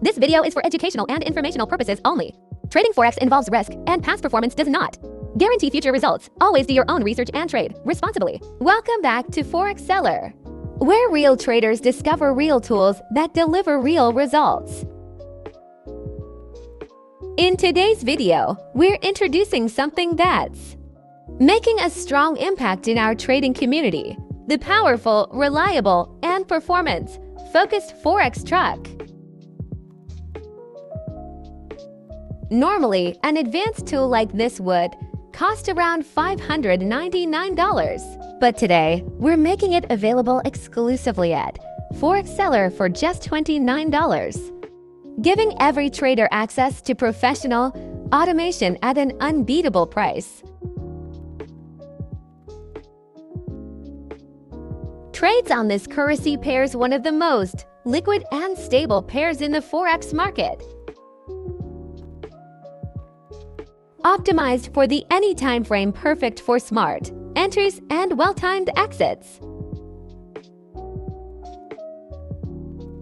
This video is for educational and informational purposes only. Trading Forex involves risk, and past performance does not guarantee future results. Always do your own research and trade responsibly. Welcome back to Forex Seller, where real traders discover real tools that deliver real results. In today's video, we're introducing something that's making a strong impact in our trading community: the powerful, reliable, and performance-focused Forex truck. Normally, an advanced tool like this would cost around $599, but today, we're making it available exclusively at Forex Seller for just $29, giving every trader access to professional automation at an unbeatable price. Trades on this currency pairs one of the most liquid and stable pairs in the Forex market. Optimized for the any time frame, perfect for smart entries and well-timed exits.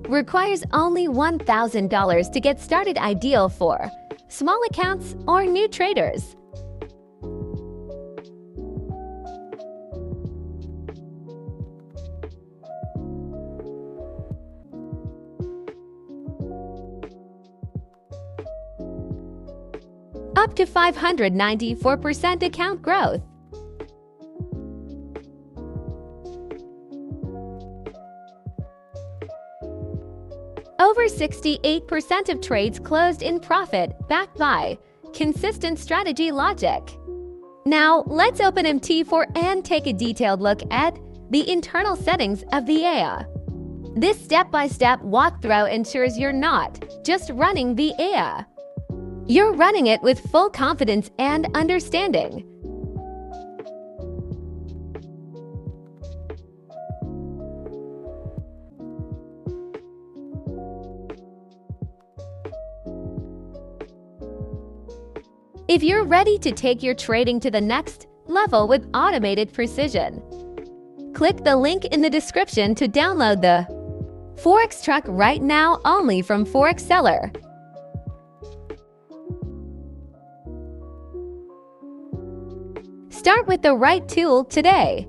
Requires only $1,000 to get started, ideal for small accounts or new traders. Up to 594% account growth. Over 68% of trades closed in profit, backed by consistent strategy logic. Now, let's open MT4 and take a detailed look at the internal settings of the AI. This step-by-step walkthrough ensures you're not just running the AI. You're running it with full confidence and understanding. If you're ready to take your trading to the next level with automated precision, click the link in the description to download the Forex Truck right now, only from Forex Seller. Start with the right tool today.